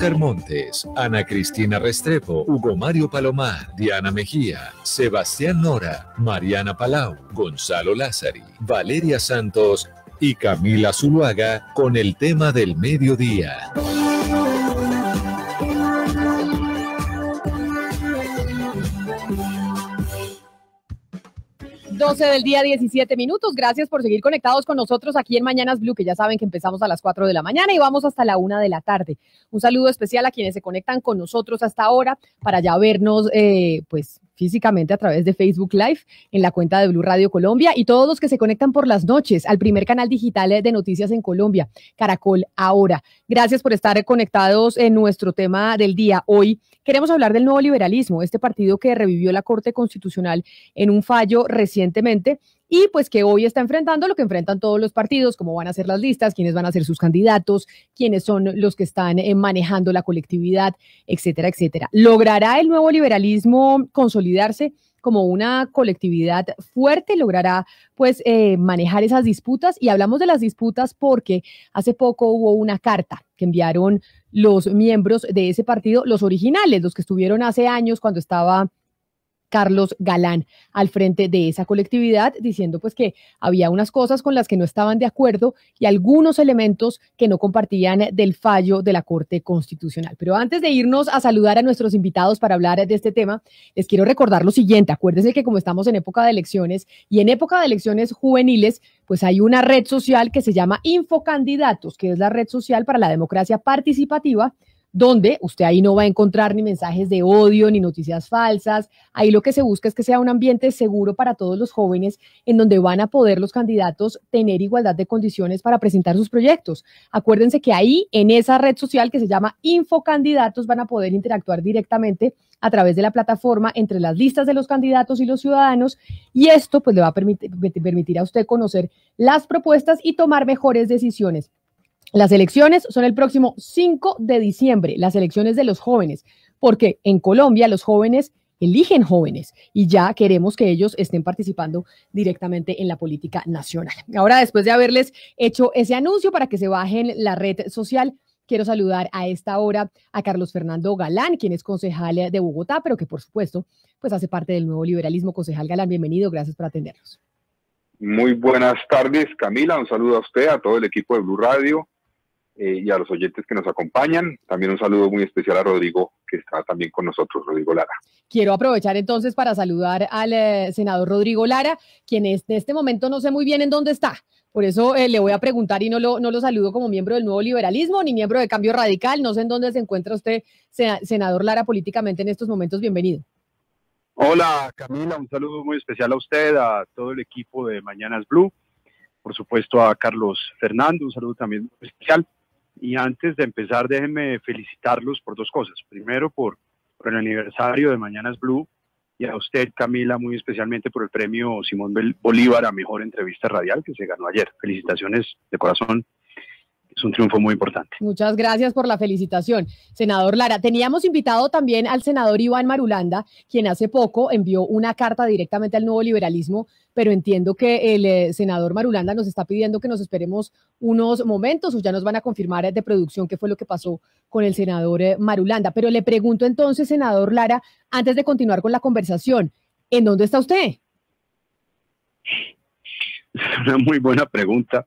Oscar Montes, Ana Cristina Restrepo, Hugo Mario Palomar, Diana Mejía, Sebastián Nora, Mariana Palau, Gonzalo Lázari, Valeria Santos y Camila Zuluaga con el tema del mediodía. 12 del día, 17 minutos. Gracias por seguir conectados con nosotros aquí en Mañanas Blue, que ya saben que empezamos a las 4 de la mañana y vamos hasta la 1 de la tarde. Un saludo especial a quienes se conectan con nosotros hasta ahora para ya vernos, pues, físicamente a través de Facebook Live en la cuenta de Blue Radio Colombia, y todos los que se conectan por las noches al primer canal digital de noticias en Colombia, Caracol Ahora. Gracias por estar conectados en nuestro tema del día. Hoy queremos hablar del nuevo liberalismo, este partido que revivió la Corte Constitucional en un fallo recientemente y pues que hoy está enfrentando lo que enfrentan todos los partidos, cómo van a ser las listas, quiénes van a ser sus candidatos, quiénes son los que están manejando la colectividad, etcétera, etcétera. ¿Logrará el nuevo liberalismo consolidarse como una colectividad fuerte? ¿Logrará pues manejar esas disputas? Y hablamos de las disputas porque hace poco hubo una carta que enviaron los miembros de ese partido, los originales, los que estuvieron hace años cuando estaba Carlos Galán al frente de esa colectividad, diciendo pues que había unas cosas con las que no estaban de acuerdo y algunos elementos que no compartían del fallo de la Corte Constitucional. Pero antes de irnos a saludar a nuestros invitados para hablar de este tema, les quiero recordar lo siguiente. Acuérdense que como estamos en época de elecciones y en época de elecciones juveniles, pues hay una red social que se llama Infocandidatos, que es la red social para la democracia participativa, donde usted ahí no va a encontrar ni mensajes de odio ni noticias falsas. Ahí lo que se busca es que sea un ambiente seguro para todos los jóvenes, en donde van a poder los candidatos tener igualdad de condiciones para presentar sus proyectos. Acuérdense que ahí, en esa red social que se llama Infocandidatos, van a poder interactuar directamente a través de la plataforma entre las listas de los candidatos y los ciudadanos, y esto pues le va a permitir a usted conocer las propuestas y tomar mejores decisiones. Las elecciones son el próximo 5 de diciembre, las elecciones de los jóvenes, porque en Colombia los jóvenes eligen jóvenes y ya queremos que ellos estén participando directamente en la política nacional. Ahora, después de haberles hecho ese anuncio para que se bajen la red social, quiero saludar a esta hora a Carlos Fernando Galán, quien es concejal de Bogotá, pero que por supuesto pues hace parte del nuevo liberalismo. Concejal Galán, bienvenido, gracias por atendernos. Muy buenas tardes, Camila, un saludo a usted, a todo el equipo de Blue Radio, y a los oyentes que nos acompañan. También un saludo muy especial a Rodrigo, que está también con nosotros, Rodrigo Lara. Quiero aprovechar entonces para saludar al senador Rodrigo Lara, quien en este momento no sé muy bien en dónde está. Por eso le voy a preguntar y no lo saludo como miembro del nuevo liberalismo ni miembro de Cambio Radical. No sé en dónde se encuentra usted, senador Lara, políticamente en estos momentos. Bienvenido. Hola, Camila, un saludo muy especial a usted, a todo el equipo de Mañanas Blue, por supuesto a Carlos Fernando, un saludo también muy especial. Y antes de empezar, déjenme felicitarlos por dos cosas. Primero, por el aniversario de Mañanas Blue, y a usted, Camila, muy especialmente por el premio Simón Bolívar a Mejor Entrevista Radial que se ganó ayer. Felicitaciones de corazón. Es un triunfo muy importante. Muchas gracias por la felicitación, senador Lara. Teníamos invitado también al senador Iván Marulanda, quien hace poco envió una carta directamente al nuevo liberalismo, pero entiendo que el senador Marulanda nos está pidiendo que nos esperemos unos momentos o ya nos van a confirmar de producción qué fue lo que pasó con el senador Marulanda. Pero le pregunto entonces, senador Lara, antes de continuar con la conversación, ¿en dónde está usted? Es una muy buena pregunta.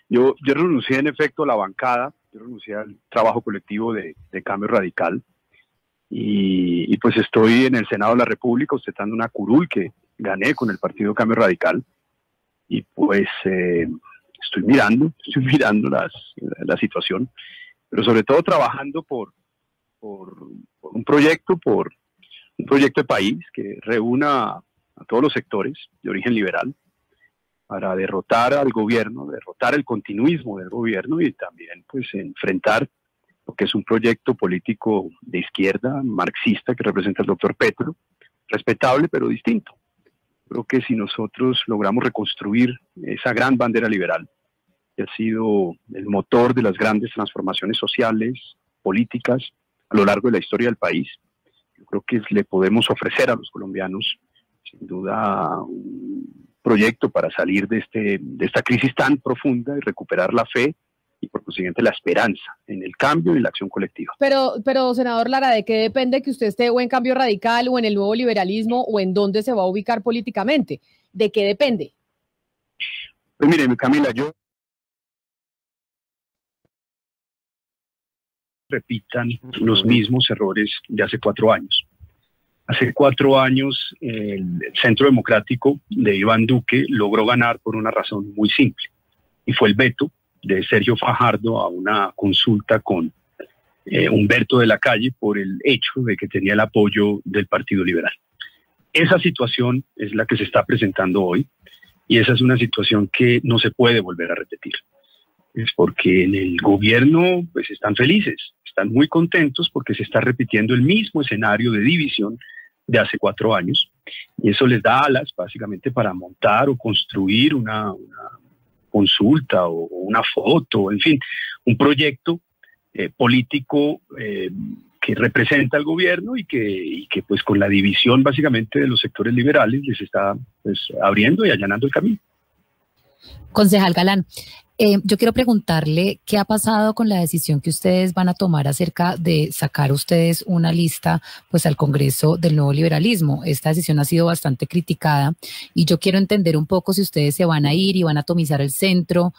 Yo renuncié en efecto a la bancada, yo renuncié al trabajo colectivo de Cambio Radical y pues estoy en el Senado de la República ostentando una curul que gané con el partido Cambio Radical y pues estoy mirando la situación, pero sobre todo trabajando por un proyecto de país que reúna a todos los sectores de origen liberal, para derrotar al gobierno, derrotar el continuismo del gobierno y también pues enfrentar lo que es un proyecto político de izquierda, marxista, que representa el doctor Petro, respetable pero distinto. Creo que si nosotros logramos reconstruir esa gran bandera liberal, que ha sido el motor de las grandes transformaciones sociales, políticas, a lo largo de la historia del país, yo creo que le podemos ofrecer a los colombianos, sin duda, un proyecto para salir de esta crisis tan profunda y recuperar la fe y por consiguiente la esperanza en el cambio y la acción colectiva. Pero senador Lara, ¿de qué depende que usted esté o en Cambio Radical o en el nuevo liberalismo o en dónde se va a ubicar políticamente? ¿De qué depende? Pues mire, Camila, yo repitan los mismos errores de hace 4 años. Hace 4 años el Centro Democrático de Iván Duque logró ganar por una razón muy simple, y fue el veto de Sergio Fajardo a una consulta con Humberto de la Calle por el hecho de que tenía el apoyo del Partido Liberal. Esa situación es la que se está presentando hoy, y esa es una situación que no se puede volver a repetir. Es porque en el gobierno pues están felices, están muy contentos porque se está repitiendo el mismo escenario de división de hace 4 años, y eso les da alas básicamente para montar o construir una consulta o una foto, en fin, un proyecto político que representa al gobierno y que pues con la división básicamente de los sectores liberales les está pues abriendo y allanando el camino. Concejal Galán, yo quiero preguntarle qué ha pasado con la decisión que ustedes van a tomar acerca de sacar ustedes una lista pues al Congreso del Nuevo Liberalismo. Esta decisión ha sido bastante criticada y yo quiero entender un poco si ustedes se van a ir y van a atomizar el centro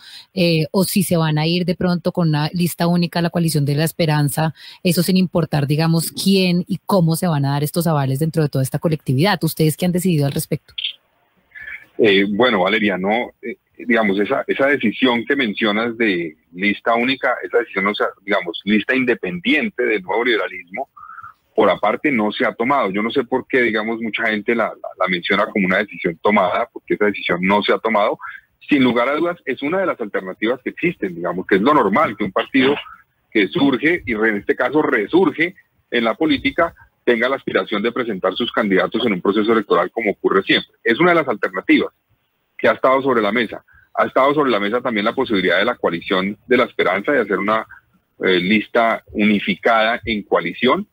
o si se van a ir de pronto con una lista única a la coalición de la esperanza, eso sin importar, digamos, quién y cómo se van a dar estos avales dentro de toda esta colectividad. ¿Ustedes qué han decidido al respecto? Bueno, Valeria, no, digamos, esa decisión que mencionas de lista única, esa decisión, o sea, digamos, lista independiente del nuevo liberalismo, por aparte no se ha tomado. Yo no sé por qué, digamos, mucha gente la menciona como una decisión tomada, porque esa decisión no se ha tomado. Sin lugar a dudas, es una de las alternativas que existen, digamos, que es lo normal, que un partido que surge, y en este caso resurge en la política, tenga la aspiración de presentar sus candidatos en un proceso electoral como ocurre siempre. Es una de las alternativas que ha estado sobre la mesa. Ha estado sobre la mesa también la posibilidad de la coalición de la esperanza, de hacer una lista unificada en coalición,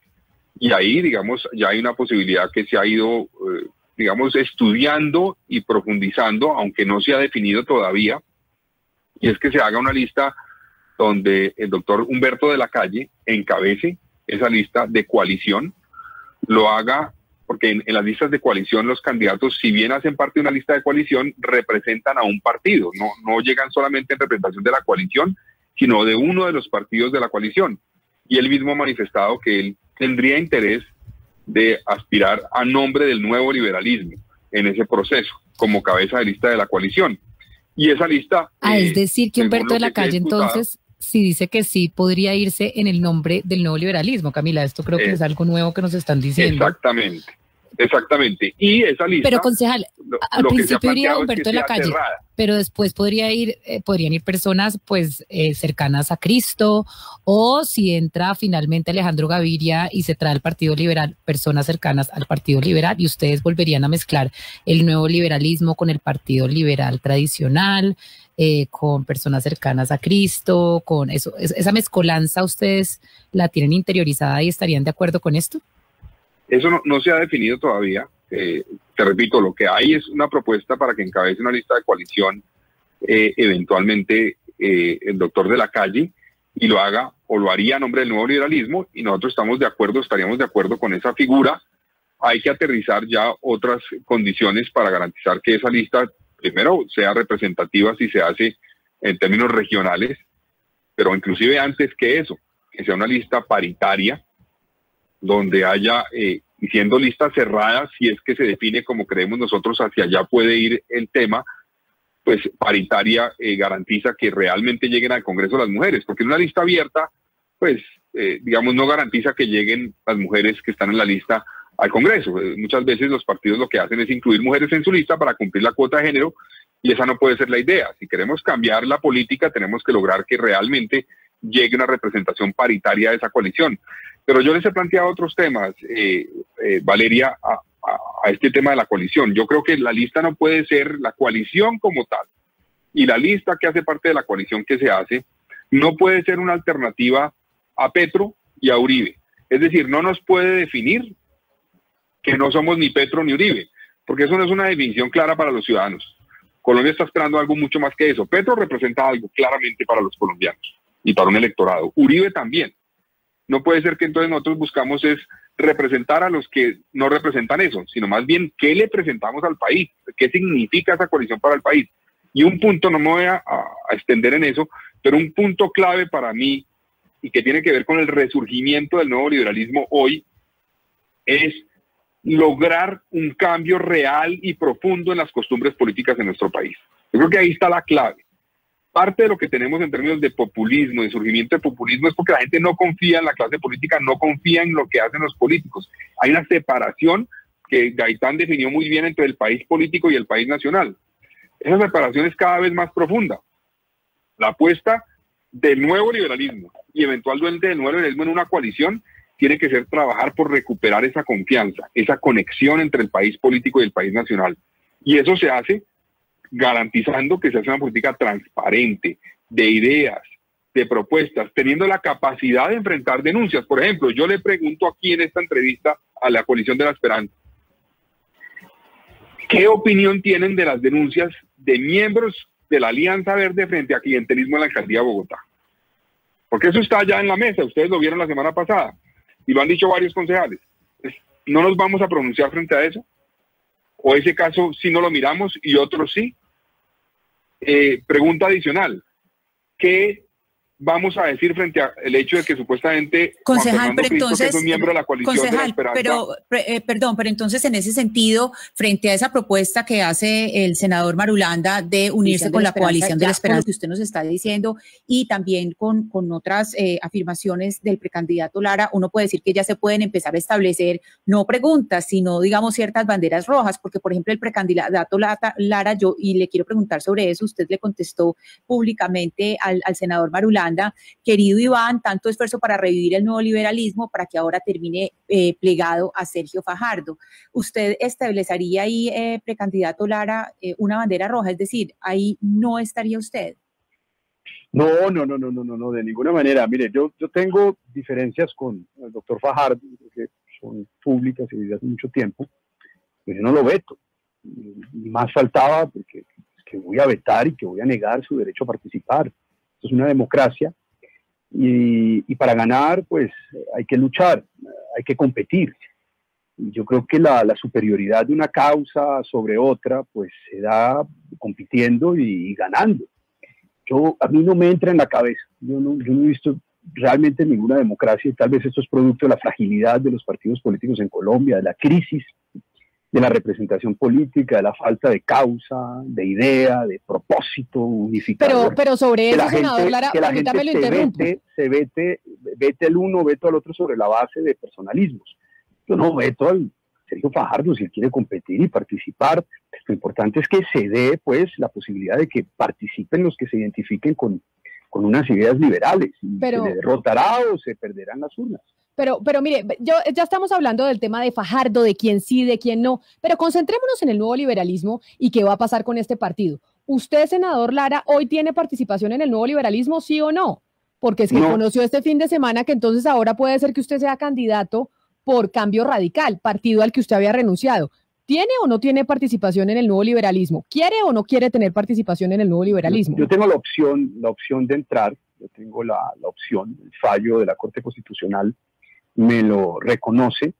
y ahí, digamos, ya hay una posibilidad que se ha ido, digamos, estudiando y profundizando, aunque no se ha definido todavía, y es que se haga una lista donde el doctor Humberto de la Calle encabece esa lista de coalición, lo haga, porque en las listas de coalición los candidatos, si bien hacen parte de una lista de coalición, representan a un partido, no llegan solamente en representación de la coalición, sino de uno de los partidos de la coalición. Y él mismo ha manifestado que él tendría interés de aspirar a nombre del nuevo liberalismo en ese proceso, como cabeza de lista de la coalición. Y esa lista... es decir, que Humberto de la Calle entonces... Si dice que sí, podría irse en el nombre del nuevo liberalismo, Camila. Esto creo que es algo nuevo que nos están diciendo. Exactamente. Y esa lista... Pero, concejal, al principio iría Humberto de la Calle, pero después podrían ir personas pues cercanas a Cristo, o si entra finalmente Alejandro Gaviria y se trae al Partido Liberal, personas cercanas al Partido Liberal, y ustedes volverían a mezclar el nuevo liberalismo con el Partido Liberal tradicional, con personas cercanas a Cristo, con eso, esa mezcolanza, ¿ustedes la tienen interiorizada y estarían de acuerdo con esto? Eso no se ha definido todavía. Te repito, lo que hay es una propuesta para que encabece una lista de coalición eventualmente el doctor de la Calle, y lo haga o lo haría a nombre del nuevo liberalismo, y nosotros estaríamos de acuerdo con esa figura. Hay que aterrizar ya otras condiciones para garantizar que esa lista primero sea representativa si se hace en términos regionales, pero inclusive antes que eso, que sea una lista paritaria, donde haya, y siendo lista cerrada, si es que se define como creemos nosotros, hacia allá puede ir el tema, pues paritaria garantiza que realmente lleguen al Congreso las mujeres, porque en una lista abierta, pues, digamos, no garantiza que lleguen las mujeres que están en la lista al Congreso. Muchas veces los partidos lo que hacen es incluir mujeres en su lista para cumplir la cuota de género, y esa no puede ser la idea. Si queremos cambiar la política, tenemos que lograr que realmente llegue una representación paritaria de esa coalición. Pero yo les he planteado otros temas, Valeria, a este tema de la coalición. Yo creo que la lista no puede ser la coalición como tal, y la lista que hace parte de la coalición que se hace no puede ser una alternativa a Petro y a Uribe. Es decir, no nos puede definir que no somos ni Petro ni Uribe, porque eso no es una definición clara para los ciudadanos. Colombia está esperando algo mucho más que eso. Petro representa algo claramente para los colombianos y para un electorado. Uribe también. No puede ser que entonces nosotros buscamos es representar a los que no representan eso, sino más bien qué le presentamos al país, qué significa esa coalición para el país. Y un punto, no me voy a extender en eso, pero un punto clave para mí y que tiene que ver con el resurgimiento del nuevo liberalismo hoy es lograr un cambio real y profundo en las costumbres políticas de nuestro país. Yo creo que ahí está la clave. Parte de lo que tenemos en términos de populismo, de surgimiento de populismo, es porque la gente no confía en la clase política, no confía en lo que hacen los políticos. Hay una separación que Gaitán definió muy bien entre el país político y el país nacional. Esa separación es cada vez más profunda. La apuesta del nuevo liberalismo y eventualmente del nuevo liberalismo en una coalición tiene que ser trabajar por recuperar esa confianza, esa conexión entre el país político y el país nacional. Y eso se hace garantizando que se hace una política transparente, de ideas, de propuestas, teniendo la capacidad de enfrentar denuncias. Por ejemplo, yo le pregunto aquí en esta entrevista a la Coalición de la Esperanza, ¿qué opinión tienen de las denuncias de miembros de la Alianza Verde frente a clientelismo en la alcaldía de Bogotá? Porque eso está ya en la mesa, ustedes lo vieron la semana pasada y lo han dicho varios concejales. ¿No nos vamos a pronunciar frente a eso? ¿O ese caso sí no lo miramos y otros sí? Pregunta adicional, ¿qué vamos a decir frente al hecho de que supuestamente concejal, pero Cristo, entonces, que es un miembro de la coalición concejal, de la Esperanza, pero entonces en ese sentido, frente a esa propuesta que hace el senador Marulanda de unirse con la coalición de la Esperanza que usted nos está diciendo y también con otras afirmaciones del precandidato Lara, uno puede decir que ya se pueden empezar a establecer no preguntas, sino digamos ciertas banderas rojas, porque por ejemplo el precandidato Lara, y le quiero preguntar sobre eso, usted le contestó públicamente al senador Marulanda, querido Iván, tanto esfuerzo para revivir el nuevo liberalismo para que ahora termine plegado a Sergio Fajardo. ¿Usted establecería ahí, precandidato Lara, una bandera roja? Es decir, ahí no estaría usted. No, de ninguna manera. Mire, yo tengo diferencias con el doctor Fajardo, que son públicas y desde hace mucho tiempo, pero yo no lo veto. Y más faltaba porque que voy a vetar y que voy a negar su derecho a participar. Es una democracia y para ganar pues hay que luchar, hay que competir. Y yo creo que la superioridad de una causa sobre otra pues se da compitiendo y ganando. A mí no me entra en la cabeza, yo no he visto realmente ninguna democracia y tal vez esto es producto de la fragilidad de los partidos políticos en Colombia, de la crisis de la representación política, de la falta de causa, de idea, de propósito unificador. Pero sobre eso, senador Lara, permítame lo interrumpo. Se vete el uno, veto al otro sobre la base de personalismos. Yo no veto al Sergio Fajardo si él quiere competir y participar. Lo importante es que se dé pues la posibilidad de que participen los que se identifiquen con unas ideas liberales. Y se le derrotará o se perderán las urnas. Pero mire, ya estamos hablando del tema de Fajardo, de quién sí, de quién no, pero concentrémonos en el nuevo liberalismo y qué va a pasar con este partido. ¿Usted, senador Lara, hoy tiene participación en el nuevo liberalismo, sí o no? Porque es que conoció este fin de semana que entonces ahora puede ser que usted sea candidato por Cambio Radical, partido al que usted había renunciado. ¿Tiene o no tiene participación en el nuevo liberalismo? ¿Quiere o no quiere tener participación en el nuevo liberalismo? Yo tengo la opción de entrar, yo tengo la opción, el fallo de la Corte Constitucional me lo reconoce,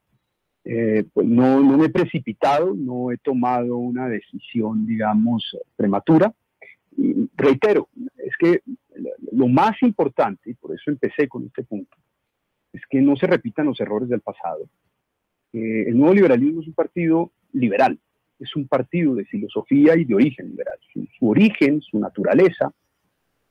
pues no me he precipitado, no he tomado una decisión, digamos, prematura. Y reitero, es que lo más importante, y por eso empecé con este punto, es que no se repitan los errores del pasado. El nuevo liberalismo es un partido liberal, es un partido de filosofía y de origen liberal. Su origen, su naturaleza,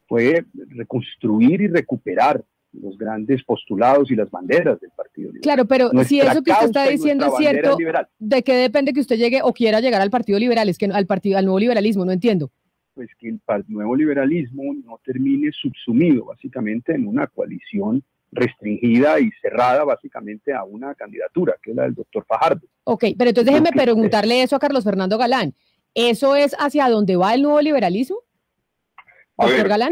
fue reconstruir y recuperar los grandes postulados y las banderas del Partido Liberal. Claro, pero si eso que usted está diciendo es cierto, ¿de qué depende que usted llegue o quiera llegar al Partido Liberal? Es que al nuevo liberalismo, no entiendo. Pues que el nuevo liberalismo no termine subsumido básicamente en una coalición restringida y cerrada básicamente a una candidatura, que es la del doctor Fajardo. Ok, pero entonces déjeme preguntarle eso a Carlos Fernando Galán. ¿Eso es hacia dónde va el nuevo liberalismo? Doctor Galán.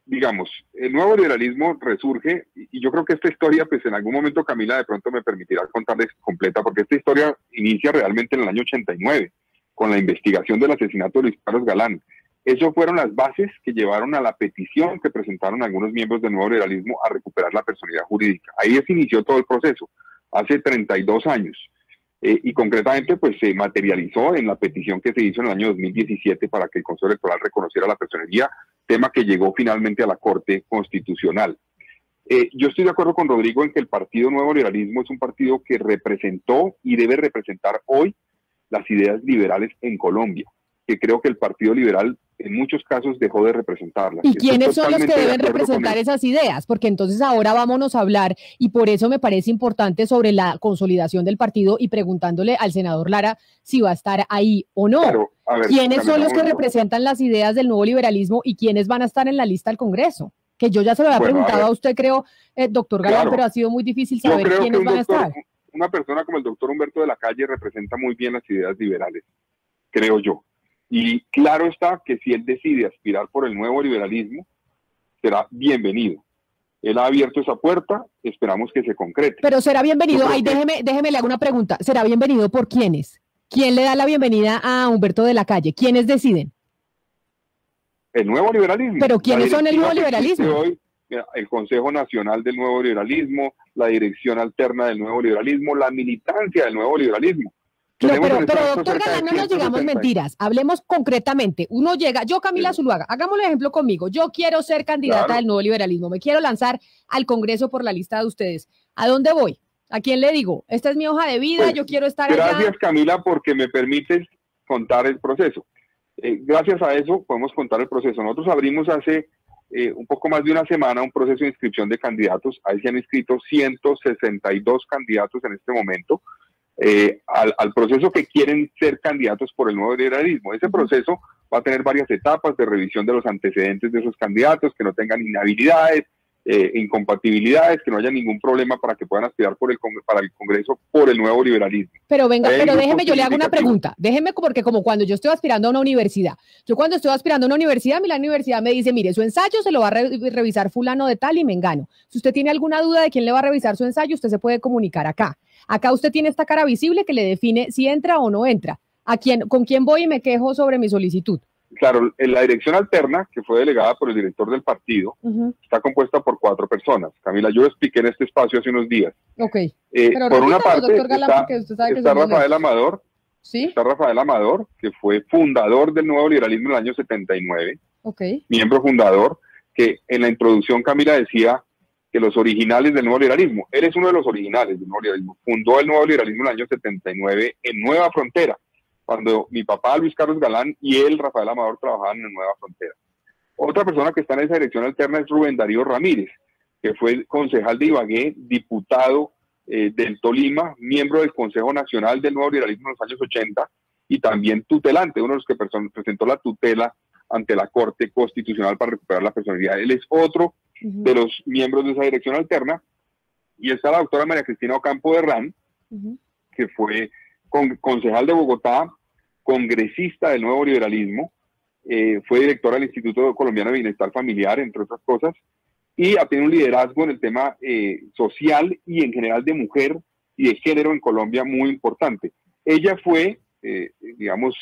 Digamos, el nuevo liberalismo resurge y yo creo que esta historia, pues en algún momento Camila de pronto me permitirá contarles completa, porque esta historia inicia realmente en el año 89. con la investigación del asesinato de Luis Carlos Galán. Eso fueron las bases que llevaron a la petición que presentaron algunos miembros del Nuevo Liberalismo a recuperar la personalidad jurídica. Ahí se inició todo el proceso, hace 32 años. Y concretamente pues se materializó en la petición que se hizo en el año 2017 para que el Consejo Electoral reconociera la personería, tema que llegó finalmente a la Corte Constitucional. Yo estoy de acuerdo con Rodrigo en que el Partido Nuevo Liberalismo es un partido que representó y debe representar hoy las ideas liberales en Colombia, que creo que el Partido Liberal en muchos casos dejó de representarlas. ¿Y quiénes son los que deben representar esas ideas? Porque entonces ahora vámonos a hablar, y por eso me parece importante, sobre la consolidación del partido y preguntándole al senador Lara si va a estar ahí o no. Claro, ver, ¿Quiénes son los que representan las ideas del nuevo liberalismo y quiénes van a estar en la lista del Congreso? Que yo ya se lo había preguntado a usted, creo, doctor Galán, claro, pero ha sido muy difícil saber quiénes van a estar. Una persona como el doctor Humberto de la Calle representa muy bien las ideas liberales, creo yo. Y claro está que si él decide aspirar por el nuevo liberalismo, será bienvenido. Él ha abierto esa puerta, esperamos que se concrete. Pero será bienvenido, ahí déjeme le hago una pregunta, ¿será bienvenido por quiénes? ¿Quién le da la bienvenida a Humberto de la Calle? ¿Quiénes deciden? El nuevo liberalismo. ¿Pero quiénes son el nuevo liberalismo? Hoy, el Consejo Nacional del Nuevo Liberalismo, la dirección alterna del Nuevo Liberalismo, la militancia del Nuevo Liberalismo. No, pero doctor Galán, no nos digamos mentiras, hablemos concretamente. Uno llega, yo Camila Zuluaga, hagámosle ejemplo conmigo, yo quiero ser candidata del nuevo liberalismo, me quiero lanzar al Congreso por la lista de ustedes. ¿A dónde voy? ¿A quién le digo? Esta es mi hoja de vida, pues, yo quiero estar allá. Gracias Camila porque me permites contar el proceso. Gracias a eso podemos contar el proceso. Nosotros abrimos hace un poco más de una semana un proceso de inscripción de candidatos. Ahí se han inscrito 162 candidatos en este momento. Al proceso que quieren ser candidatos por el nuevo liberalismo. Ese proceso va a tener varias etapas de revisión de los antecedentes de esos candidatos, que no tengan inhabilidades, incompatibilidades, que no haya ningún problema para que puedan aspirar para el Congreso por el nuevo liberalismo. Pero venga, pero déjeme, yo le hago una pregunta, déjeme, porque como cuando yo estoy aspirando a una universidad, a la universidad me dice, mire, su ensayo se lo va a revisar fulano de tal y mengano. Si usted tiene alguna duda de quién le va a revisar su ensayo, usted se puede comunicar acá. Acá usted tiene esta cara visible que le define si entra o no entra. ¿Con quién voy y me quejo sobre mi solicitud? Claro, la dirección alterna, que fue delegada por el director del partido, está compuesta por 4 personas. Camila, yo lo expliqué en este espacio hace unos días. Ok. Por una parte está Rafael Amador, ¿sí? Está Rafael Amador, que fue fundador del nuevo liberalismo en el año 79, miembro fundador, que en la introducción Camila decía que los originales del nuevo liberalismo, él es uno de los originales del nuevo liberalismo, fundó el nuevo liberalismo en el año 79 en Nueva Frontera, cuando mi papá Luis Carlos Galán y él, Rafael Amador, trabajaban en Nueva Frontera. Otra persona que está en esa dirección alterna es Rubén Darío Ramírez, que fue concejal de Ibagué, diputado del Tolima, miembro del Consejo Nacional del Nuevo Liberalismo en los años 80 y también tutelante, uno de los que presentó la tutela ante la Corte Constitucional para recuperar la personalidad. Él es otro de los miembros de esa dirección alterna. Y está la doctora María Cristina Ocampo de Herrán, que fue concejal de Bogotá, congresista del Nuevo Liberalismo, fue directora del Instituto Colombiano de Bienestar Familiar, entre otras cosas, y ha tenido un liderazgo en el tema social y en general de mujer y de género en Colombia muy importante. Ella fue, digamos,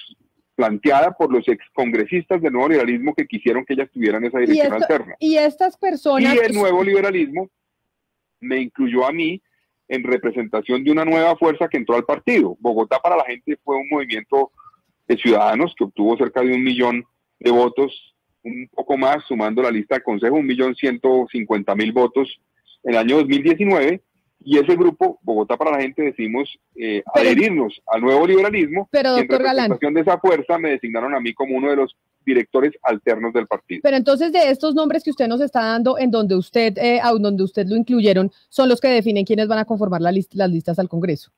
planteada por los excongresistas del Nuevo Liberalismo que quisieron que ella estuviera en esa dirección alterna. Y estas personas... Y el Nuevo Liberalismo me incluyó a mí en representación de una nueva fuerza que entró al partido. Bogotá para la Gente fue un movimiento de ciudadanos que obtuvo cerca de 1 millón de votos, un poco más, sumando la lista del Consejo, 1.150.000 votos en el año 2019, y ese grupo, Bogotá para la Gente, decidimos adherirnos al nuevo liberalismo. Pero, doctor en representación de esa fuerza me designaron a mí como uno de los directores alternos del partido. Pero entonces, de estos nombres que usted nos está dando, en donde usted lo incluyeron, son los que definen quiénes van a conformar las listas al Congreso.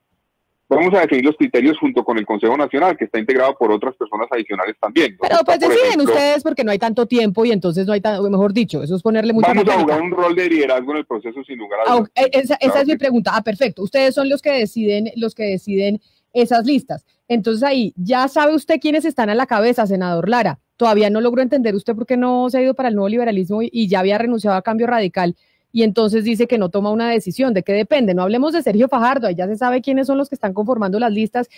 Vamos a definir los criterios junto con el Consejo Nacional, que está integrado por otras personas adicionales también. Pero pues deciden ustedes porque no hay tanto tiempo y entonces no hay mejor dicho, eso es ponerle mucha mecánica. Vamos a jugar un rol de liderazgo en el proceso sin lugar a dudas. Esa es mi pregunta. Perfecto. Ustedes son los que deciden esas listas. Entonces ahí, ya sabe usted quiénes están a la cabeza, senador Lara. Todavía no logro entender usted por qué no se ha ido para el nuevo liberalismo y ya había renunciado a Cambio Radical y entonces dice que no toma una decisión. ¿De qué depende? No hablemos de Sergio Fajardo, ahí ya se sabe quiénes son los que están conformando las listas,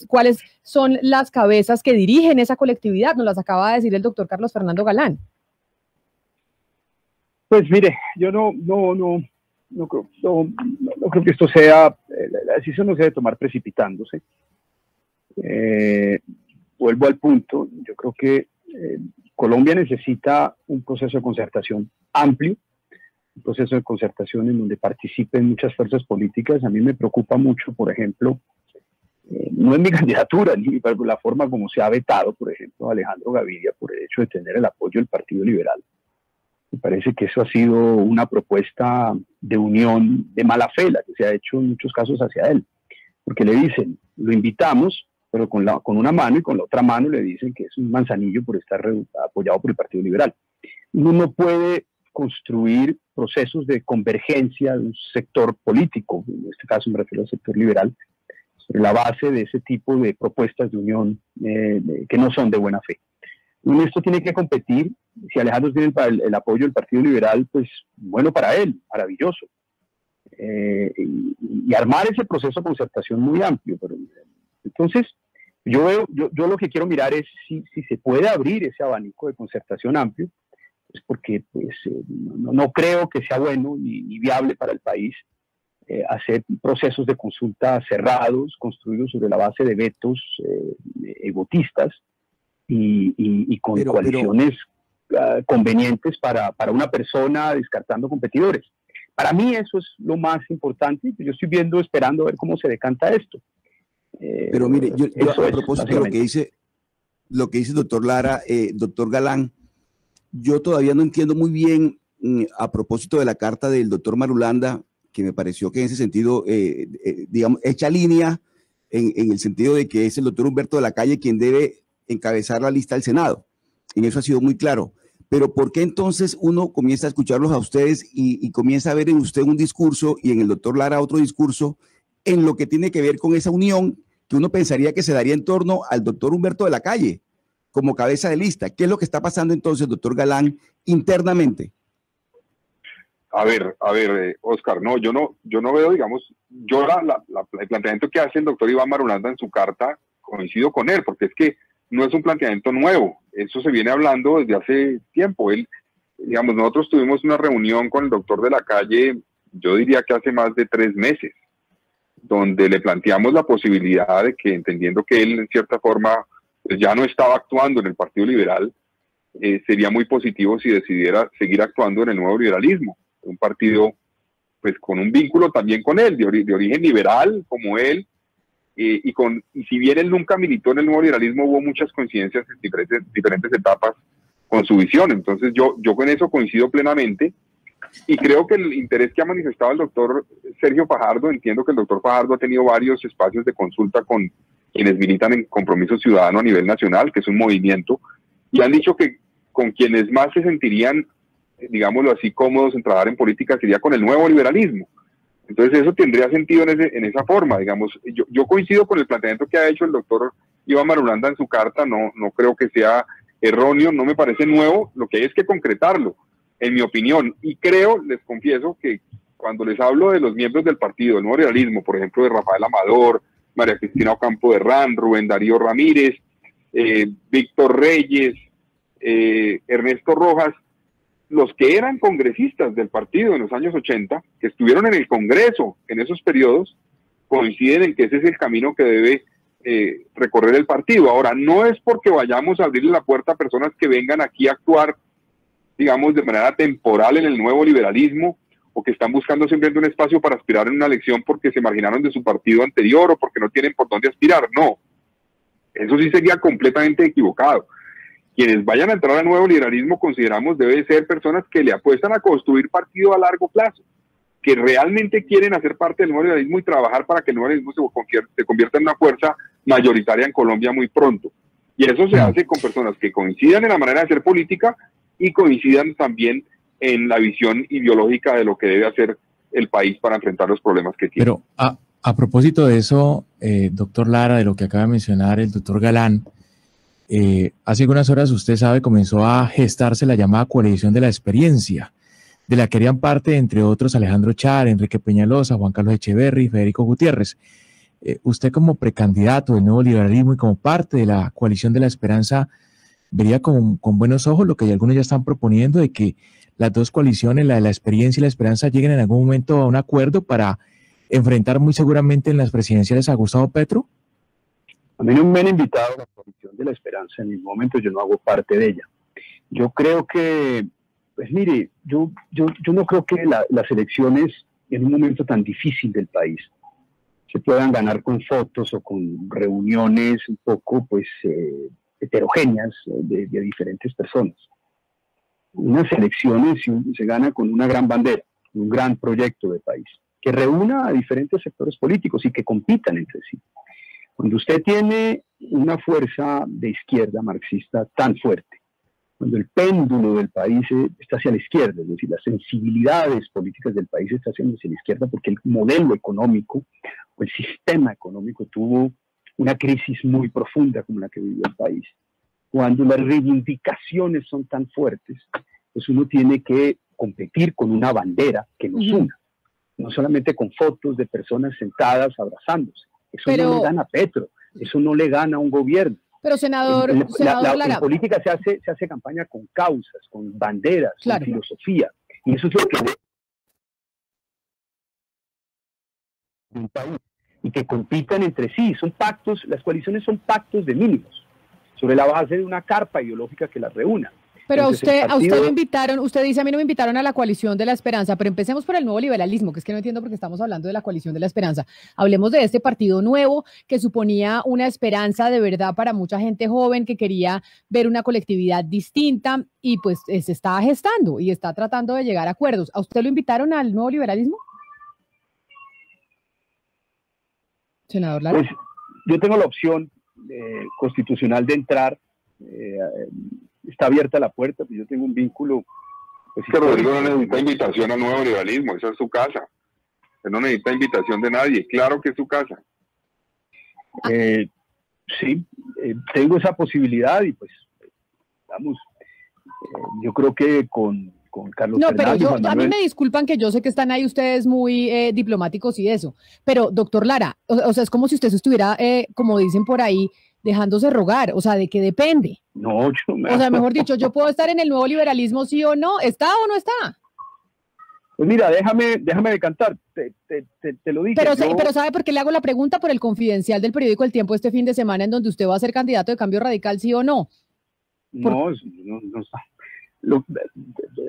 cuáles son las cabezas que dirigen esa colectividad, nos las acaba de decir el doctor Carlos Fernando Galán. Pues mire, yo no creo que esto sea, la decisión no se debe tomar precipitándose. Vuelvo al punto, yo creo que Colombia necesita un proceso de concertación amplio, un proceso de concertación en donde participen muchas fuerzas políticas. A mí me preocupa mucho, por ejemplo, no es mi candidatura, ni la forma como se ha vetado, por ejemplo, a Alejandro Gaviria por el hecho de tener el apoyo del Partido Liberal. Me parece que eso ha sido una propuesta de unión de mala fe, la que se ha hecho en muchos casos hacia él, porque le dicen, lo invitamos, pero con una mano, y con la otra mano le dicen que es un manzanillo por estar apoyado por el Partido Liberal. Uno no puede construir procesos de convergencia de un sector político, en este caso me refiero al sector liberal, sobre la base de ese tipo de propuestas de unión que no son de buena fe. Y esto tiene que competir. Si Alejandro tiene el apoyo del Partido Liberal, pues bueno para él, maravilloso. Y armar ese proceso de concertación muy amplio. Pero, entonces, yo lo que quiero mirar es si se puede abrir ese abanico de concertación amplio, pues porque pues, no creo que sea bueno ni viable para el país hacer procesos de consulta cerrados, construidos sobre la base de vetos egotistas y con coaliciones convenientes para una persona descartando competidores. Para mí eso es lo más importante. Yo estoy esperando a ver cómo se decanta esto. Pero mire, yo a propósito de lo que dice el doctor Lara, doctor Galán, yo todavía no entiendo muy bien a propósito de la carta del doctor Marulanda, que me pareció que en ese sentido, digamos, echa línea en el sentido de que es el doctor Humberto de la Calle quien debe encabezar la lista del Senado. En eso ha sido muy claro. Pero ¿por qué entonces uno comienza a escucharlos a ustedes y comienza a ver en usted un discurso y en el doctor Lara otro discurso en lo que tiene que ver con esa unión que uno pensaría que se daría en torno al doctor Humberto de la Calle como cabeza de lista? ¿Qué es lo que está pasando entonces, doctor Galán, internamente? A ver, Oscar, no, yo no veo, digamos, el planteamiento que hace el doctor Iván Marulanda en su carta, coincido con él, porque es que no es un planteamiento nuevo, eso se viene hablando desde hace tiempo. Digamos, nosotros tuvimos una reunión con el doctor de la Calle, yo diría que hace más de 3 meses, donde le planteamos la posibilidad de que, entendiendo que él en cierta forma pues, ya no estaba actuando en el Partido Liberal, sería muy positivo si decidiera seguir actuando en el Nuevo Liberalismo, un partido pues con un vínculo también con él, de origen liberal como él, y si bien él nunca militó en el Nuevo Liberalismo, hubo muchas coincidencias en diferentes etapas con su visión. Entonces yo con eso coincido plenamente, y creo que el interés que ha manifestado el doctor Sergio Fajardo, entiendo que el doctor Fajardo ha tenido varios espacios de consulta con quienes militan en Compromiso Ciudadano a nivel nacional, que es un movimiento, y han dicho que con quienes más se sentirían, digámoslo así, cómodos en trabajar en política sería con el Nuevo Liberalismo. Entonces eso tendría sentido en esa forma, digamos. Yo coincido con el planteamiento que ha hecho el doctor Iván Marulanda en su carta, no creo que sea erróneo, no me parece nuevo, lo que hay es que concretarlo, en mi opinión. Y creo, les confieso, que cuando les hablo de los miembros del partido, del Nuevo Liberalismo, por ejemplo, de Rafael Amador, María Cristina Ocampo de Herrán, Rubén Darío Ramírez, Víctor Reyes, Ernesto Rojas, los que eran congresistas del partido en los años 80, que estuvieron en el Congreso en esos periodos, coinciden en que ese es el camino que debe recorrer el partido. Ahora, no es porque vayamos a abrirle la puerta a personas que vengan aquí a actuar, digamos, de manera temporal en el Nuevo Liberalismo, o que están buscando simplemente un espacio para aspirar en una elección porque se marginaron de su partido anterior o porque no tienen por dónde aspirar. No, eso sí sería completamente equivocado. Quienes vayan a entrar al Nuevo Liberalismo, consideramos, deben ser personas que le apuestan a construir partido a largo plazo, que realmente quieren hacer parte del Nuevo Liberalismo y trabajar para que el Nuevo Liberalismo se convierta en una fuerza mayoritaria en Colombia muy pronto. Y eso se hace con personas que coincidan en la manera de hacer política y coincidan también en la visión ideológica de lo que debe hacer el país para enfrentar los problemas que tiene. Pero a propósito de eso, doctor Lara, de lo que acaba de mencionar el doctor Galán, hace algunas horas, usted sabe, comenzó a gestarse la llamada coalición de la experiencia, de la que harían parte, entre otros, Alejandro Char, Enrique Peñalosa, Juan Carlos Echeverry y Federico Gutiérrez. Usted como precandidato del nuevo liberalismo y como parte de la coalición de la esperanza, ¿vería con buenos ojos lo que algunos ya están proponiendo de que las dos coaliciones, la de la experiencia y la esperanza, lleguen en algún momento a un acuerdo para enfrentar muy seguramente en las presidenciales a Gustavo Petro? A mí no me han invitado a la coalición de la esperanza, en ningún momento yo no hago parte de ella. Yo creo que, pues mire, yo no creo que las elecciones en un momento tan difícil del país se puedan ganar con fotos o con reuniones un poco pues heterogéneas de diferentes personas. Unas elecciones se gana con una gran bandera, un gran proyecto de país, que reúna a diferentes sectores políticos y que compitan entre sí. Cuando usted tiene una fuerza de izquierda marxista tan fuerte, cuando el péndulo del país está hacia la izquierda, es decir, las sensibilidades políticas del país están hacia la izquierda porque el modelo económico o el sistema económico tuvo una crisis muy profunda como la que vivió el país. Cuando las reivindicaciones son tan fuertes, pues uno tiene que competir con una bandera que nos una, no solamente con fotos de personas sentadas abrazándose. Eso no le gana a Petro, eso no le gana a un gobierno. Pero senador Lara, en política se hace campaña con causas, con banderas, con filosofía, y eso es lo que de un país, y que compitan entre sí, son pactos, las coaliciones son pactos de mínimos, sobre la base de una carpa ideológica que las reúna. Pero a usted lo invitaron, usted dice a mí no me invitaron a la coalición de la esperanza, pero empecemos por el nuevo liberalismo, que es que no entiendo por qué estamos hablando de la coalición de la esperanza. Hablemos de este partido nuevo que suponía una esperanza de verdad para mucha gente joven que quería ver una colectividad distinta y pues se está gestando y está tratando de llegar a acuerdos. ¿A usted lo invitaron al nuevo liberalismo? Senador Lara. Pues, yo tengo la opción constitucional de entrar, está abierta la puerta, pues yo tengo un vínculo. Pues, que Rodrigo no necesita invitación al nuevo liberalismo, esa es su casa. Él no necesita invitación de nadie, claro que es su casa. Sí, tengo esa posibilidad y pues, vamos, yo creo que con Carlos Fernández. No, pero a mí me disculpan que yo sé que están ahí ustedes muy diplomáticos y eso, pero doctor Lara, o sea, es como si usted estuviera, como dicen por ahí, dejándose rogar, o sea, ¿de qué depende? No, yo me... O sea, mejor dicho, ¿yo puedo estar en el nuevo liberalismo sí o no? ¿Está o no está? Pues mira, déjame decantar, te lo dije. Pero ¿sabe por qué le hago la pregunta? Por el Confidencial del periódico El Tiempo este fin de semana, en donde usted va a ser candidato de Cambio Radical, ¿sí o no? No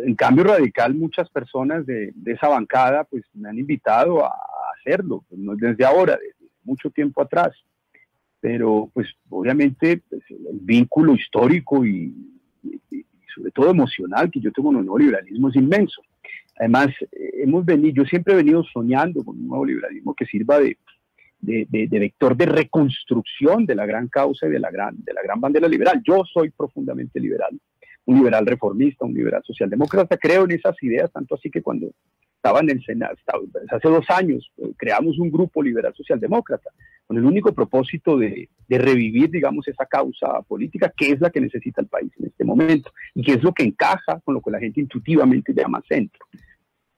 en Cambio Radical muchas personas de esa bancada pues me han invitado a hacerlo, pues, no desde ahora, desde mucho tiempo atrás. Pero pues obviamente pues, el vínculo histórico y sobre todo emocional que yo tengo con el nuevo liberalismo es inmenso. Además, yo siempre he venido soñando con un nuevo liberalismo que sirva de vector de reconstrucción de la gran causa y de la gran bandera liberal. Yo soy profundamente liberal, un liberal reformista, un liberal socialdemócrata, creo en esas ideas, tanto así que cuando estaba en el Senado, hace 2 años, creamos un grupo liberal socialdemócrata, con el único propósito de revivir, digamos, esa causa política que es la que necesita el país en este momento, y que es lo que encaja con lo que la gente intuitivamente llama centro.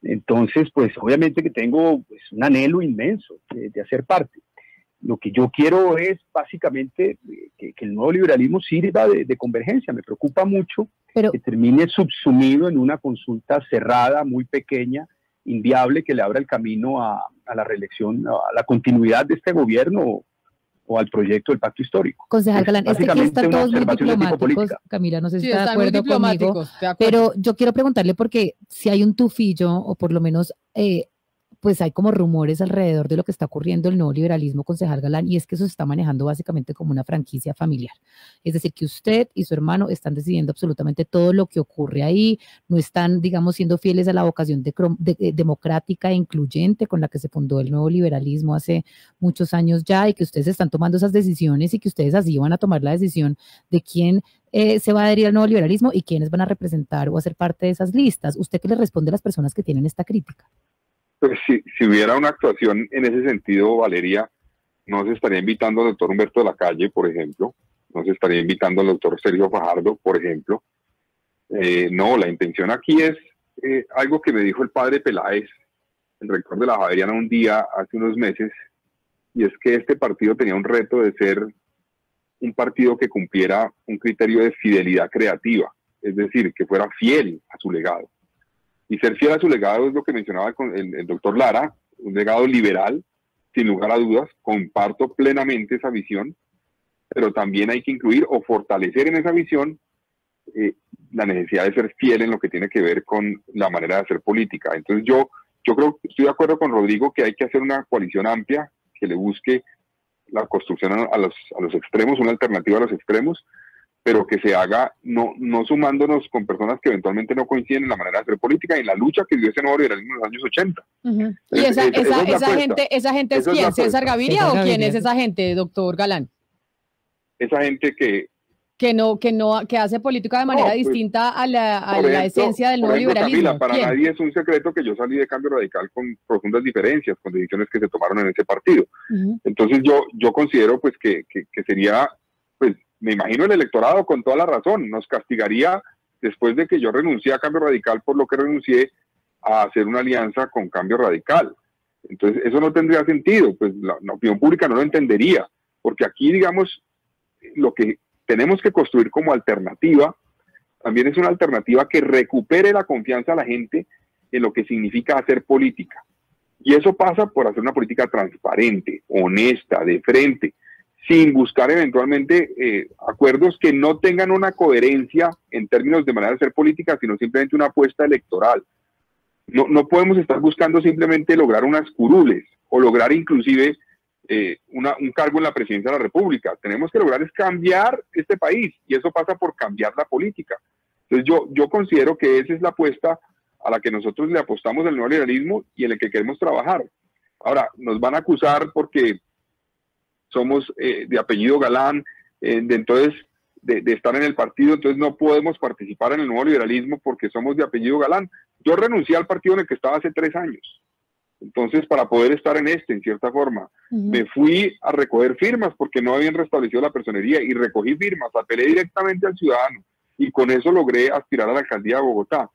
Entonces, pues obviamente que tengo pues, un anhelo inmenso de hacer parte. Lo que yo quiero es básicamente que el nuevo liberalismo sirva de convergencia. Me preocupa mucho que termine subsumido en una consulta cerrada, muy pequeña, inviable, que le abra el camino a la reelección, a la continuidad de este gobierno o al proyecto del pacto histórico. Concejal Galán, es que aquí están todos muy diplomáticos. Camila, no sé si está de acuerdo conmigo, pero yo quiero preguntarle porque si hay un tufillo, o por lo menos pues hay como rumores alrededor de lo que está ocurriendo el nuevo liberalismo, concejal Galán, y es que eso se está manejando básicamente como una franquicia familiar. Es decir, que usted y su hermano están decidiendo absolutamente todo lo que ocurre ahí, no están, digamos, siendo fieles a la vocación democrática e incluyente con la que se fundó el nuevo liberalismo hace muchos años ya, y que ustedes están tomando esas decisiones y que ustedes así van a tomar la decisión de quién se va a adherir al nuevo liberalismo y quiénes van a representar o hacer parte de esas listas. ¿Usted qué le responde a las personas que tienen esta crítica? Pues si hubiera una actuación en ese sentido, Valeria, no se estaría invitando al doctor Humberto de la Calle, por ejemplo, no se estaría invitando al doctor Sergio Fajardo, por ejemplo. No, la intención aquí es algo que me dijo el padre Peláez, el rector de la Javeriana, un día hace unos meses, y es que este partido tenía un reto de ser un partido que cumpliera un criterio de fidelidad creativa, es decir, que fuera fiel a su legado. Y ser fiel a su legado es lo que mencionaba el doctor Lara, un legado liberal, sin lugar a dudas, comparto plenamente esa visión, pero también hay que incluir o fortalecer en esa visión la necesidad de ser fiel en lo que tiene que ver con la manera de hacer política. Entonces yo creo que estoy de acuerdo con Rodrigo que hay que hacer una coalición amplia que le busque la construcción a los extremos, una alternativa a los extremos, pero que se haga no sumándonos con personas que eventualmente no coinciden en la manera de hacer política y en la lucha que dio ese nuevo liberalismo en los años 80. ¿Y esa gente es quién? ¿César Gaviria o quién es esa gente, doctor Galán? Esa gente que hace política de manera distinta a la esencia del nuevo liberalismo. Camila, para nadie es un secreto que yo salí de Cambio Radical con profundas diferencias, con decisiones que se tomaron en ese partido. Entonces yo considero pues que sería, pues me imagino el electorado con toda la razón, nos castigaría después de que yo renuncié a Cambio Radical por lo que renuncié a hacer una alianza con Cambio Radical. Entonces eso no tendría sentido, pues la opinión pública no lo entendería, porque aquí digamos lo que tenemos que construir como alternativa, también es una alternativa que recupere la confianza a la gente en lo que significa hacer política. Y eso pasa por hacer una política transparente, honesta, de frente, sin buscar eventualmente acuerdos que no tengan una coherencia en términos de manera de hacer política, sino simplemente una apuesta electoral. No podemos estar buscando simplemente lograr unas curules o lograr inclusive un cargo en la presidencia de la República. Tenemos que lograr es cambiar este país y eso pasa por cambiar la política. Entonces yo considero que esa es la apuesta a la que nosotros le apostamos del nuevo liberalismo y en el que queremos trabajar. Ahora, nos van a acusar porque somos de apellido Galán, entonces de estar en el partido, entonces no podemos participar en el nuevo liberalismo porque somos de apellido Galán. Yo renuncié al partido en el que estaba hace 3 años. Entonces, para poder estar en cierta forma, me fui a recoger firmas porque no habían restablecido la personería y recogí firmas, apelé directamente al ciudadano y con eso logré aspirar a la alcaldía de Bogotá.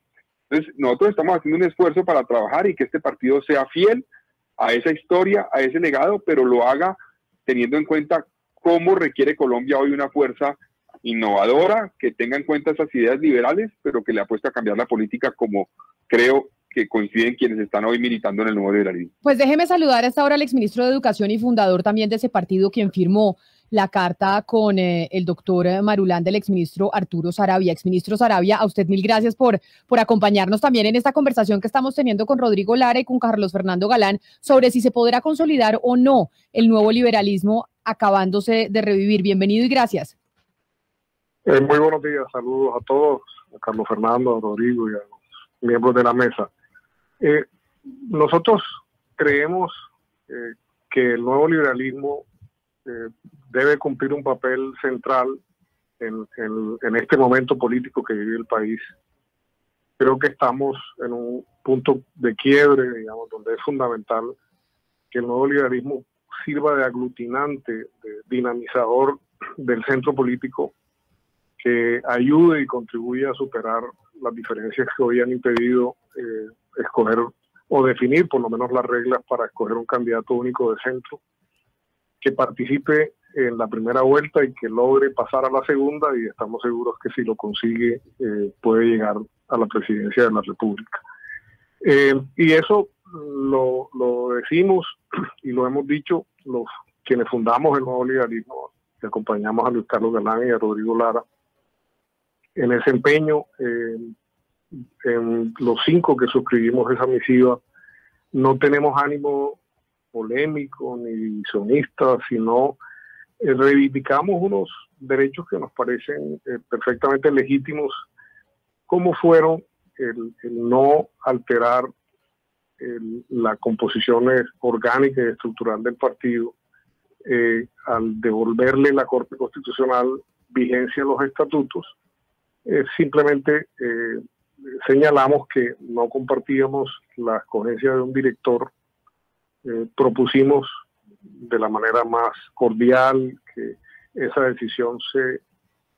Entonces, nosotros estamos haciendo un esfuerzo para trabajar y que este partido sea fiel a esa historia, a ese legado, pero lo haga teniendo en cuenta cómo requiere Colombia hoy una fuerza innovadora, que tenga en cuenta esas ideas liberales, pero que le apueste a cambiar la política como creo que coinciden quienes están hoy militando en el nuevo liberalismo. Pues déjeme saludar a esta hora al exministro de Educación y fundador también de ese partido, quien firmó la carta con el doctor Marulanda, el exministro Arturo Saravia. Exministro Saravia, a usted mil gracias por acompañarnos también en esta conversación que estamos teniendo con Rodrigo Lara y con Carlos Fernando Galán sobre si se podrá consolidar o no el nuevo liberalismo acabándose de revivir. Bienvenido y gracias. Muy buenos días, saludos a todos, a Carlos Fernando, a Rodrigo y a los miembros de la mesa. Nosotros creemos que el nuevo liberalismo debe cumplir un papel central en este momento político que vive el país. Creo que estamos en un punto de quiebre, digamos, donde es fundamental que el nuevo liberalismo sirva de aglutinante, de dinamizador del centro político, que ayude y contribuya a superar las diferencias que hoy han impedido escoger o definir por lo menos las reglas para escoger un candidato único de centro, que participe en la primera vuelta y que logre pasar a la segunda, y estamos seguros que si lo consigue puede llegar a la presidencia de la República. Y eso lo decimos y lo hemos dicho quienes fundamos el nuevo liberalismo, que acompañamos a Luis Carlos Galán y a Rodrigo Lara en ese empeño. En los 5 que suscribimos esa misiva no tenemos ánimo polémico ni divisionista, sino reivindicamos unos derechos que nos parecen perfectamente legítimos, como fueron el no alterar la composición orgánica y estructural del partido, al devolverle la Corte Constitucional vigencia a los estatutos. Simplemente señalamos que no compartíamos la escogencia de un director. Propusimos de la manera más cordial que esa decisión se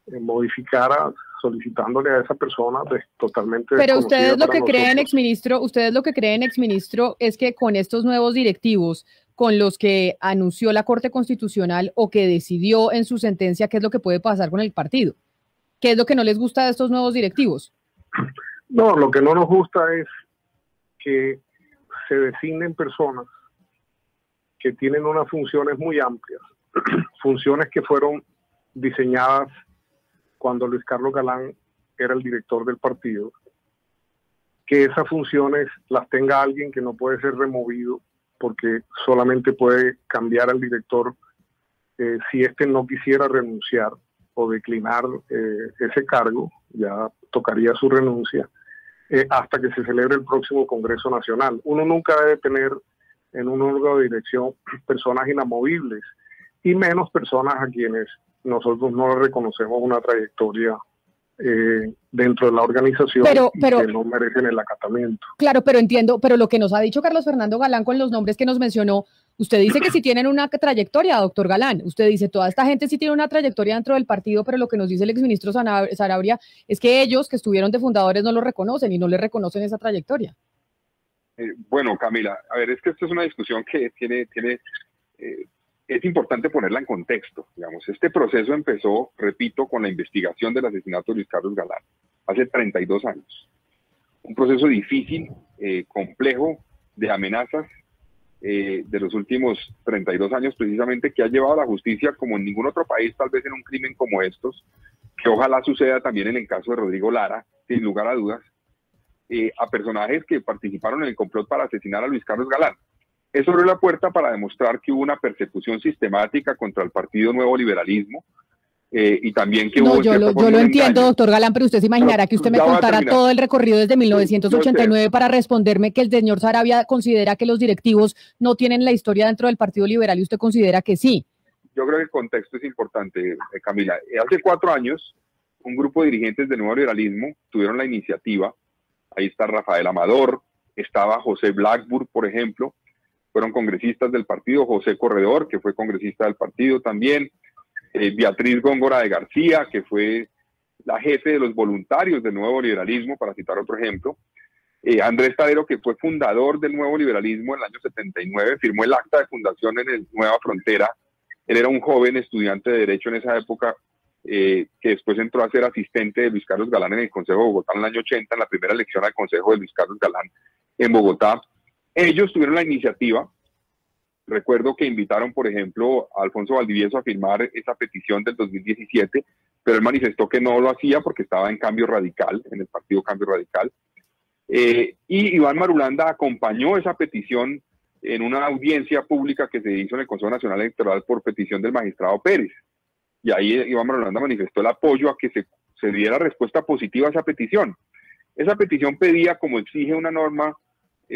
modificara solicitándole a esa persona totalmente. Pero ustedes lo que creen, exministro, es que con estos nuevos directivos, con los que anunció la Corte Constitucional o que decidió en su sentencia, ¿qué es lo que puede pasar con el partido? ¿Qué es lo que no les gusta de estos nuevos directivos? No, lo que no nos gusta es que se designen personas que tienen unas funciones muy amplias, funciones que fueron diseñadas cuando Luis Carlos Galán era el director del partido, que esas funciones las tenga alguien que no puede ser removido porque solamente puede cambiar al director si éste no quisiera renunciar o declinar ese cargo, ya tocaría su renuncia, hasta que se celebre el próximo Congreso Nacional. Uno nunca debe tener en un órgano de dirección personas inamovibles y menos personas a quienes nosotros no le reconocemos una trayectoria dentro de la organización que no merecen el acatamiento. Claro, pero entiendo, pero lo que nos ha dicho Carlos Fernando Galán con los nombres que nos mencionó, usted dice que sí tienen una trayectoria, doctor Galán, usted dice toda esta gente sí tiene una trayectoria dentro del partido, pero lo que nos dice el exministro Sanabria es que ellos que estuvieron de fundadores no lo reconocen y no le reconocen esa trayectoria. Bueno, Camila, a ver, es que esto es una discusión que es importante ponerla en contexto. Digamos, este proceso empezó, repito, con la investigación del asesinato de Luis Carlos Galán, hace 32 años. Un proceso difícil, complejo, de amenazas de los últimos 32 años, precisamente, que ha llevado a la justicia, como en ningún otro país, tal vez en un crimen como estos, que ojalá suceda también en el caso de Rodrigo Lara, sin lugar a dudas, a personajes que participaron en el complot para asesinar a Luis Carlos Galán. Eso abrió la puerta para demostrar que hubo una persecución sistemática contra el Partido Nuevo Liberalismo y también que hubo... Yo lo entiendo, doctor Galán, pero usted se imaginará que usted me contara todo el recorrido desde 1989 para responderme que el señor Sarabia considera que los directivos no tienen la historia dentro del Partido Liberal y usted considera que sí. Yo creo que el contexto es importante, Camila. Hace 4 años, un grupo de dirigentes del Nuevo Liberalismo tuvieron la iniciativa. Ahí está Rafael Amador, estaba José Blackburn, por ejemplo, fueron congresistas del partido, José Corredor, que fue congresista del partido también, Beatriz Góngora de García, que fue la jefe de los voluntarios del Nuevo Liberalismo, para citar otro ejemplo, Andrés Tadero, que fue fundador del Nuevo Liberalismo en el año 79, firmó el acta de fundación en el Nueva Frontera. Él era un joven estudiante de Derecho en esa época, que después entró a ser asistente de Luis Carlos Galán en el Consejo de Bogotá en el año 80, en la primera elección al Consejo de Luis Carlos Galán en Bogotá. Ellos tuvieron la iniciativa. Recuerdo que invitaron, por ejemplo, a Alfonso Valdivieso a firmar esa petición del 2017, pero él manifestó que no lo hacía porque estaba en Cambio Radical, en el partido Cambio Radical. Y Iván Marulanda acompañó esa petición en una audiencia pública que se hizo en el Consejo Nacional Electoral por petición del magistrado Pérez. Y ahí Iván Marulanda manifestó el apoyo a que se diera respuesta positiva a esa petición. Esa petición pedía, como exige una norma,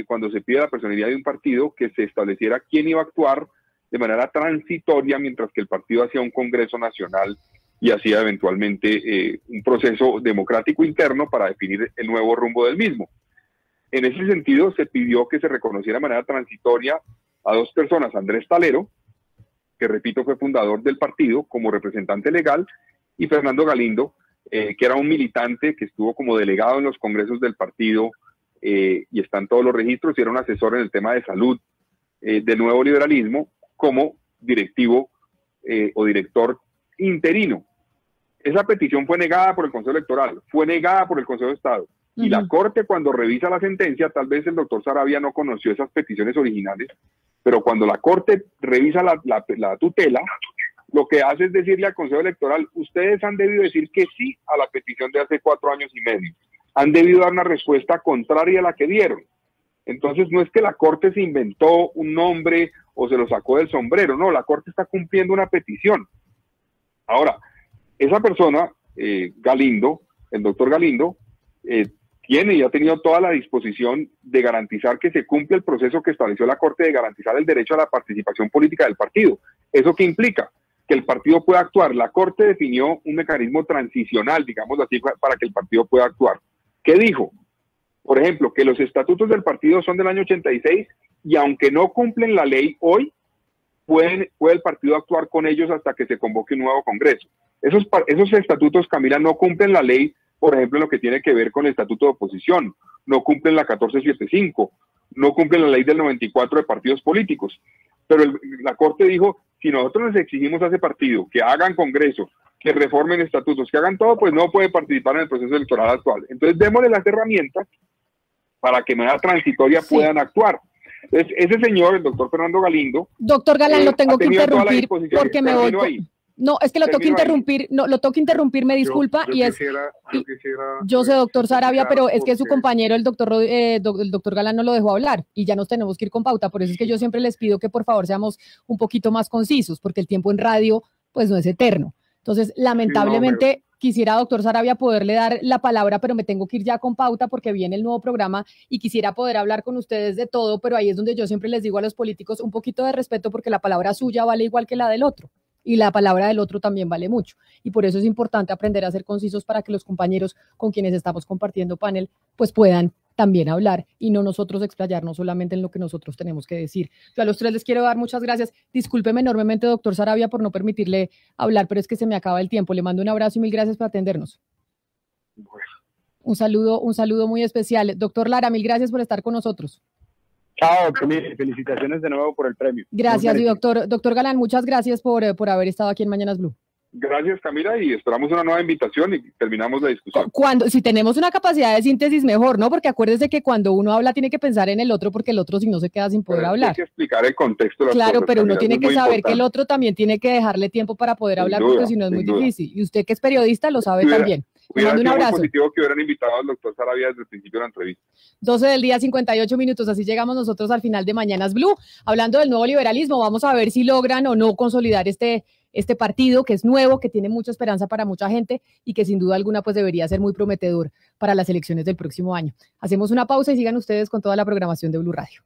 cuando se pide la personería de un partido, que se estableciera quién iba a actuar de manera transitoria mientras que el partido hacía un congreso nacional y hacía eventualmente un proceso democrático interno para definir el nuevo rumbo del mismo. En ese sentido, se pidió que se reconociera de manera transitoria a 2 personas, Andrés Talero, que repito fue fundador del partido como representante legal, y Fernando Galindo, que era un militante que estuvo como delegado en los congresos del partido, y están todos los registros, y era un asesor en el tema de salud del Nuevo Liberalismo como directivo o director interino. Esa petición fue negada por el Consejo Electoral, fue negada por el Consejo de Estado, y la Corte, cuando revisa la sentencia, tal vez el doctor Sarabia no conoció esas peticiones originales, pero cuando la Corte revisa la tutela, lo que hace es decirle al Consejo Electoral: ustedes han debido decir que sí a la petición de hace 4 años y medio, han debido dar una respuesta contraria a la que dieron. Entonces no es que la Corte se inventó un nombre o se lo sacó del sombrero, no, la Corte está cumpliendo una petición. Ahora, esa persona, Galindo, el doctor Galindo, tiene y ha tenido toda la disposición de garantizar que se cumple el proceso que estableció la Corte de garantizar el derecho a la participación política del partido. ¿Eso qué implica? Que el partido pueda actuar. La Corte definió un mecanismo transicional, digamos así, para que el partido pueda actuar. ¿Qué dijo? Por ejemplo, que los estatutos del partido son del año 86 y aunque no cumplen la ley hoy, puede el partido actuar con ellos hasta que se convoque un nuevo Congreso. Esos estatutos, Camila, no cumplen la ley, por ejemplo, en lo que tiene que ver con el estatuto de oposición, no cumplen la 1475, no cumplen la ley del 94 de partidos políticos. Pero la Corte dijo, si nosotros les exigimos a ese partido que hagan Congreso, que reformen estatutos, que hagan todo, pues no puede participar en el proceso electoral actual. Entonces, démosle las herramientas para que de manera transitoria puedan actuar. Entonces, ese señor, el doctor Fernando Galindo... Doctor Galán, lo tengo que interrumpir porque me voy... No, es que lo tengo que interrumpir, me disculpa. Yo sé, doctor Saravia, pero es que su compañero, el doctor Galán, no lo dejó hablar y ya nos tenemos que ir con pauta. Por eso es que yo siempre les pido que por favor seamos un poquito más concisos, porque el tiempo en radio pues no es eterno. Entonces, lamentablemente, quisiera, doctor Saravia, poderle dar la palabra, pero me tengo que ir ya con pauta porque viene el nuevo programa y quisiera poder hablar con ustedes de todo, pero ahí es donde yo siempre les digo a los políticos un poquito de respeto porque la palabra suya vale igual que la del otro. Y la palabra del otro también vale mucho. Y por eso es importante aprender a ser concisos para que los compañeros con quienes estamos compartiendo panel pues puedan también hablar y no nosotros explayarnos solamente en lo que nosotros tenemos que decir. Yo a los tres les quiero dar muchas gracias. Discúlpeme enormemente, doctor Saravia, por no permitirle hablar, pero es que se me acaba el tiempo. Le mando un abrazo y mil gracias por atendernos. Bueno. Un saludo muy especial. Doctor Lara, mil gracias por estar con nosotros. Chao, felicitaciones de nuevo por el premio. Gracias, y doctor Galán, muchas gracias por haber estado aquí en Mañanas Blue. Gracias, Camila, y esperamos una nueva invitación y terminamos la discusión. Si tenemos una capacidad de síntesis, mejor, ¿no? Porque acuérdese que cuando uno habla tiene que pensar en el otro, porque el otro si no se queda sin poder hablar. Hay que explicar el contexto de las cosas, pero Camila, uno tiene que saber que el otro también tiene que dejarle tiempo para poder hablar, porque si no es muy difícil. Y usted que es periodista lo sabe también. Hubiera sido muy positivo que hubieran invitado al doctor Saravia desde el principio de la entrevista. 12 del día, 58 minutos, así llegamos nosotros al final de Mañanas Blue, hablando del nuevo liberalismo. Vamos a ver si logran o no consolidar este partido que es nuevo, que tiene mucha esperanza para mucha gente y que sin duda alguna pues debería ser muy prometedor para las elecciones del próximo año. Hacemos una pausa y sigan ustedes con toda la programación de Blue Radio.